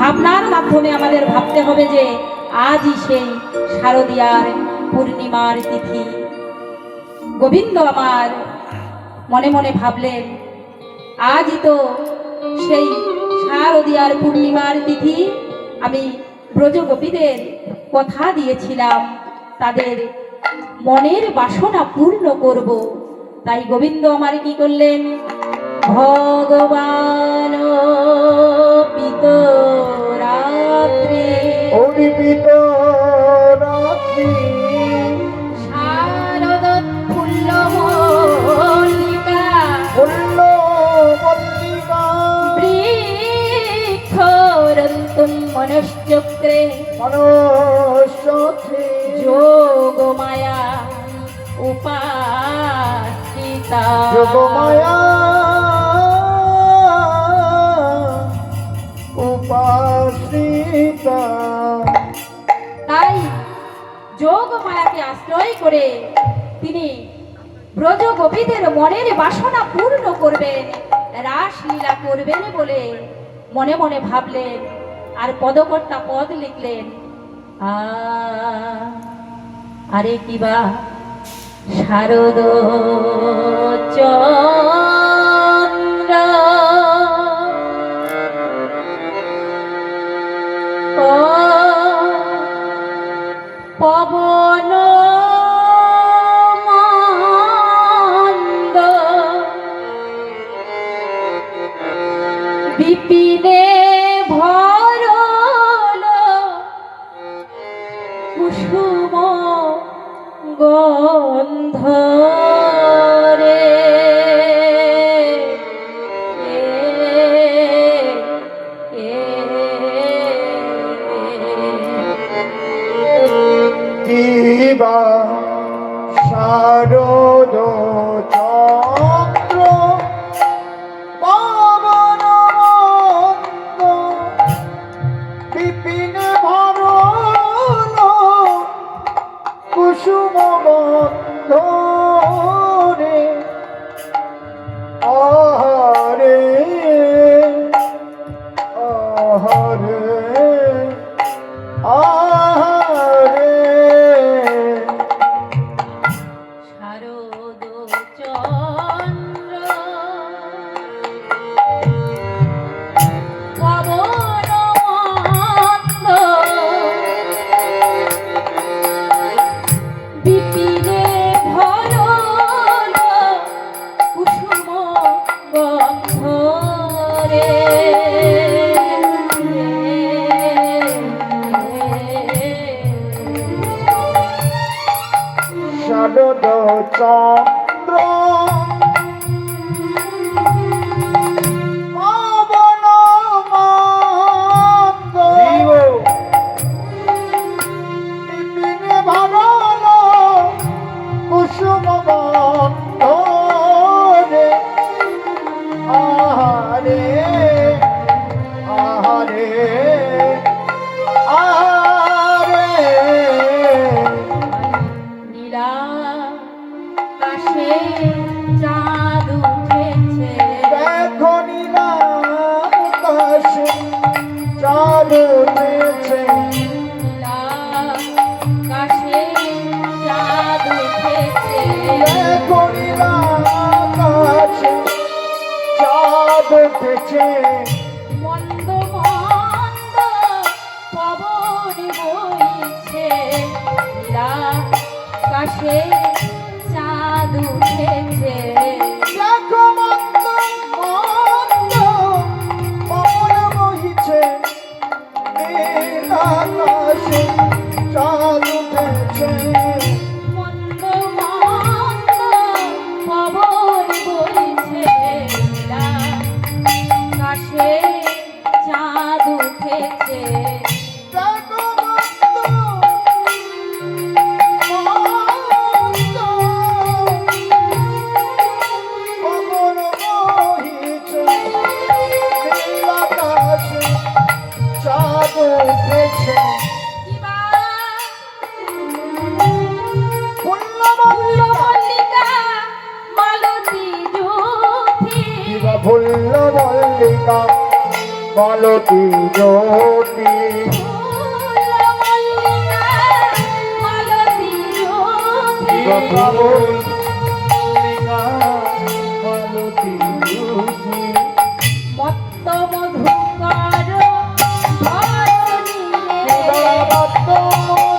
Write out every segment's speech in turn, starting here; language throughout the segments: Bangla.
ভাবনার মাধ্যমে আমাদের ভাবতে হবে যে আজই সেই শারদীয়ার পূর্ণিমার তিথি। গোবিন্দ আমার মনে মনে ভাবলেন, আজই তো সেই শারদীয়ার পূর্ণিমার তিথি। আমি ব্রজগোপীদের কথা দিয়েছিলাম তাদের মনের বাসনা পূর্ণ করব। তাই গোবিন্দ আমার কি করলেন, ভগবান পিত রাত্রি অর্পিত রাত্রি শারদ ফুল্ল মল্লিকা ফুল্ল মল্লিকা বৃক্ষরন্তুম মনশ্চক্রে মনশ্চক্রে যোগমায়া উপাসিতা। যোগমায়া উপাসিতা। তাই যোগমায়াকে আশ্রয় করে তিনি ব্রজগোপীদের মনের বাসনা পূর্ণ করবেন, রাসলীলা করবেন বলে মনে মনে ভাবলেন। আর পদকর্তা পদ লিখলেন, আরে কিবা শারদ চন্দ্র পবন মন্দ বিপিনে ভরল কুসুম গন্ধ রে। কিবা শারদ চন্দ্র পবন মন্দ বিপিনে ভরল কুসুম গন্ধ রে। আহারে আহারে আহারে শারদ চন্দ্র পবন মন্দ বিপিনে ভরল কুসুম গন্ধ রে। শারদ চন্দ্র পবন মন্দ বিপিনে ভরল কুসুম গন্ধ রে। আহারে আহারে আহারে নীলা আকাশে চাঁদ উঠেছে, দেখো নীলা আকাশে চাঁদ উঠেছে। নীলা আকাশে চাঁদ উঠেছে, দেখো নীলা আকাশে চাঁদ উঠেছে। মন্দ মন্দ পবন বইছে, নীলা আকাশে চাঁদ উঠেছে। দেখো মন্দ মন্দ পবন বহিছে, নীল আকাশে চাঁদ উঠেছে। মন্দ মন্দ পবন বইছে, নীলা আকাশে চাঁদ উঠেছে। দেখো মন্দ মন্দ পবন বহিছে, নীল আকাশে চাঁদ উঠেছে। কিবা জ্যোতি ফুল মল্লিকা মালতী জ্যোতি ফুল মল্লিকা মালতী জ্যোতি মত্ত মধুকর ধরণী রে মত্ত মধু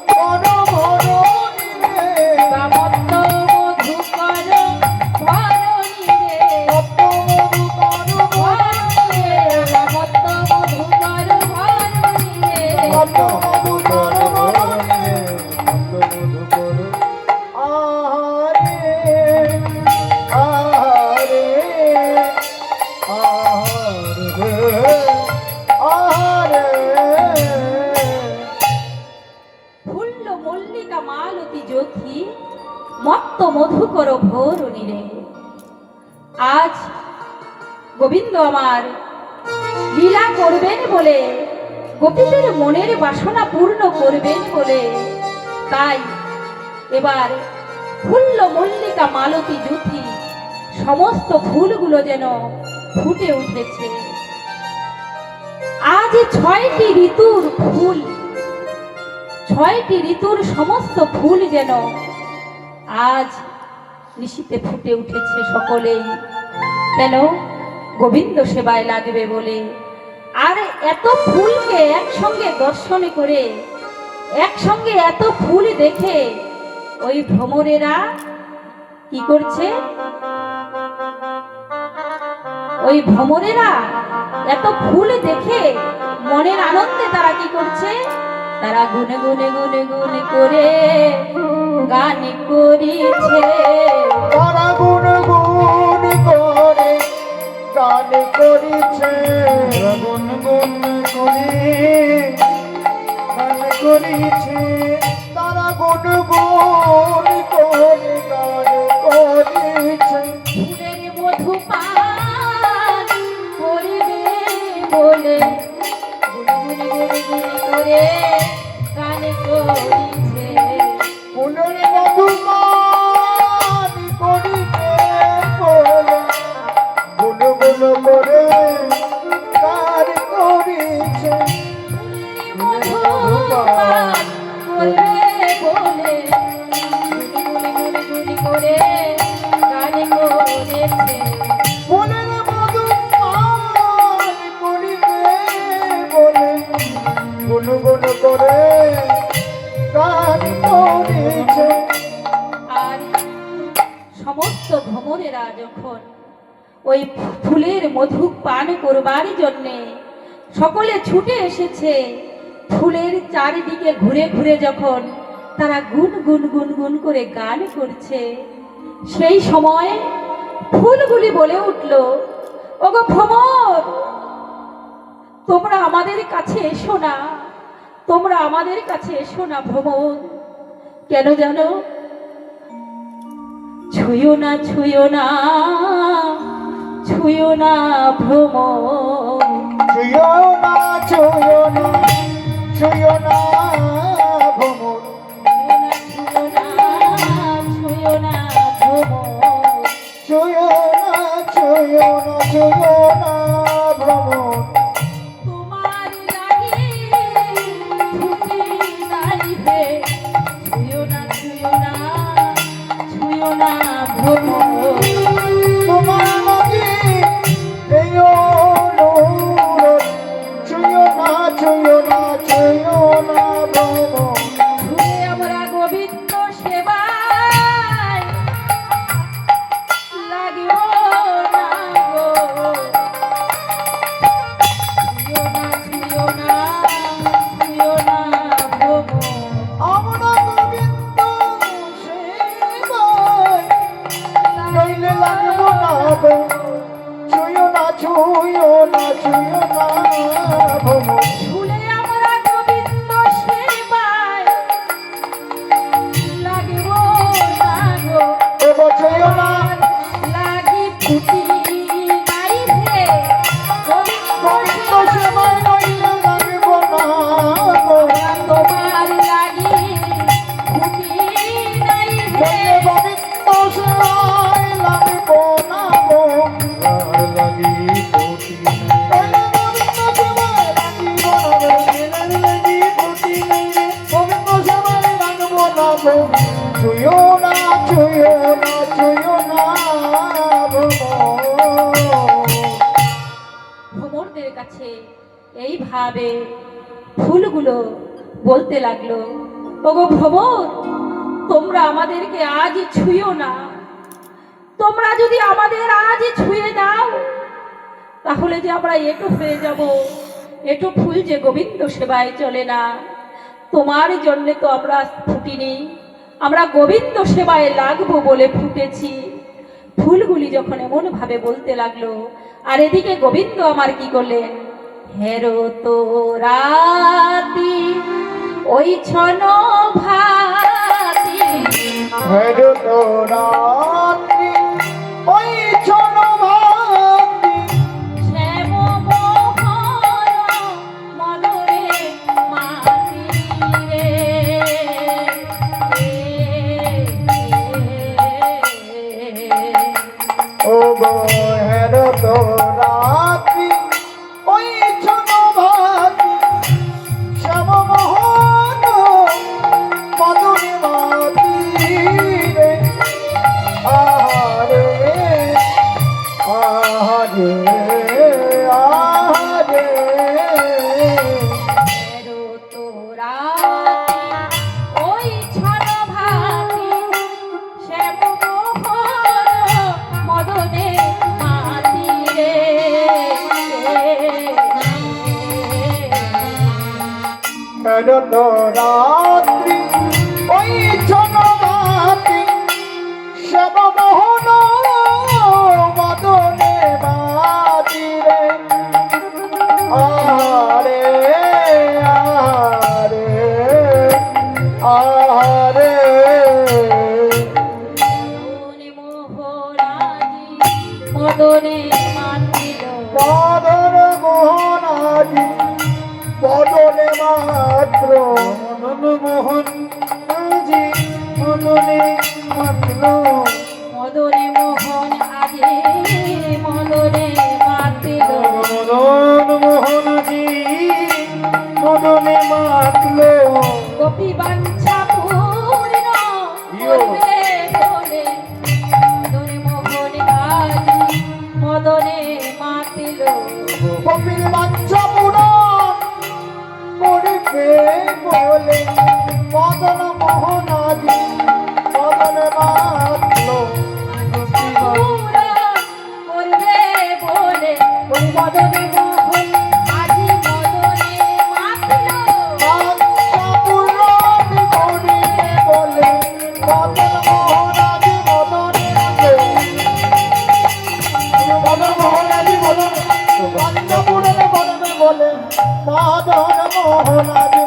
কর ভরণী রে মত্ত মধুকর ধরণী রে মত্ত মধু কর ভরণী রে মত্ত মধুকর ধরণী রে মত্ত মধু কর ভরণী রে মত্ত মধু কর আহারে আহারে আহারে ফুল্ল মল্লিকা মালতী জ্যোতি মত্ত মধুকর ভরণী রে। আজ গোবিন্দ আমার লীলা করবেন বলে, গোপীদের মনের বাসনা পূর্ণ করবেন বলে, তাই এবার ফুল্ল মল্লিকা মালতী জ্যোতি সমস্ত ফুলগুলো যেন ফুটে উঠেছে। আজ 6টি ঋতুর ফুল, 6টি ঋতুর সমস্ত ফুল যেন আজ নিশীতে ফুটে উঠেছে সকলেই, কেন গোবিন্দ সেবায় লাগবে বলে। আর এত ফুলকে একসঙ্গে দর্শন করে, একসঙ্গে এত ফুল দেখে ওই ভ্রমরেরা কি করছে, ওই ভ্রমরেরা এত ফুল দেখে মনের আনন্দে তারা কি করছে, তারা গুনে গুনে গুনে গুনে করে গান করিছে। তারা গুণ গুণ করে গান করিছে গুণ গুণ করে গান করিছে তারা গুণ গুণ করে গান করিছে ফুলের মধু পান করিবে বলে গুনে গুনে গুনে গুনে করে গান করিছে। ফুলের মধুমান করিছে বলে গুণ গুণ করে গান করিছে মধু পান করবে বলে গুনে গুনে গুনে করে গান করেছে। ফুলের মধুমান করিছে বলে গুণ গুণ করে গান করিছে আর সমস্ত ভ্রমরেরা যখন ওই ফুলের মধু পান করবার জন্যে সকলে ছুটে এসেছে, ফুলের চারিদিকে ঘুরে ঘুরে যখন তারা গুন গুন গুন গুন করে গান করছে, সেই সময় ফুলগুলি বলে উঠল, ওগো ভ্রমর, তোমরা আমাদের কাছে এসো না, তোমরা আমাদের কাছে এসো না ভ্রমর। কেন জানো? ছুঁয়ো না ছুঁয়ো না ছুঁয়ো না ভ্রমর, ছুঁয়ো না ছুঁয়ো না ছুঁয়ো না ভ্রমর ছুঁয়ো না ছুঁয়ো না ভ্রমর, ছুঁয়ো না ছুঁয়ো না ছুঁয়ো না ভ্রমর তোমার লাগি ফুটি নাইবে, ছুঁয়ো না ছুঁয়ো না ছুঁয়ো না ভ্রমর। তোমার লাগি এই অনুরোধ ছুঁয়ো না ছুঁয়ো না ছুঁয়ো না ভ্রমর ঘুরে আমরা গোবিন্দ সেবায় লাগিব না গো, ছুঁয়ো না ছুঁয়ো না ছুঁয়ো না ভ্রমর। আমরা গোবিন্দ সেবায় নইলে লাগবো না গো ছুঁয়ো না ছুঁয়ো না ছুঁয়ো না ভ্রমর ঘুরে আমরা গোবিন্দ সেবায় লাগিব না গো, এগো ছুঁয়ো না লাগি ফুটি নাইবে, গোবিন্দ সেবায় নইলে লাগবো না গো তোমার লাগি ফুটি নাইবে, নইলে গোবিন্দ সেবায় লাগবো না গো আর লাগি কোটি নইলে গোবিন্দ সেবায় করছে। এইভাবে ফুলগুলো বলতে লাগলো, ওগো ভ্রমর, তোমরা আমাদেরকে আজ ছুঁয়ো না। তোমরা যদি আমাদের আজ ছুঁয়ে দাও, তাহলে যে আমরা এটো হয়ে যাব। এটো ফুল যে গোবিন্দ সেবায় চলে না। তোমার জন্য তো আমরা ফুটিনি, আমরা গোবিন্দ সেবায় লাগবো বলে ফুটেছি। ফুলগুলি যখন এমন ভাবে বলতে লাগলো, আর এদিকে গোবিন্দ আমার কি করলেন, হেরো তো রাতি ওই ছন ভাতি, হেরো তো রাতি ওই ছন ভাতি, শ্যাম মোহন মদরে মাতি রে। ও গো হেরো তো রাতি ওই ছন ভাতি, শ্যাম মোহন মদনে মাতি রে। আহারে আহারে আহারে, হেরো তো রাতি ওই ছন ভাতি, শ্যাম মোহন মদনে মাতি রে। হেরো তো রাত্রি ওই ছন ভাতি, শ্যাম মোহন মদনে মাতি রে। আহারে আহারে আহারে, মদনে মোহনাজি মদনে মাতিল, মদন মোহনাদি বদনে মাত্র, মদন মোহন আজি মদনে মাত্র, মদনে মোহন আজি মদনে মাতিল। মদন মোহন আজি মদনে মাত্র। গোপী বাঞ্ছা পূর্ণ করবে বলে, মদনে মোহন আজি মদনে মাতিল। কপিল বাঞ্ছা পূরণ করিবে বলে, মদন মোহন আজি মদনে মাত্র। করবে বলে, ওই মদনে মোহন আজি মদনে মাতিল। বাঞ্ছা পূরণ করিবে বলে, মদন মোহন আজি মদনে মাত্র। মদন মোহন আজি মদন বাঞ্ছা পূরণ করবে বলে, মদন মোহন আজি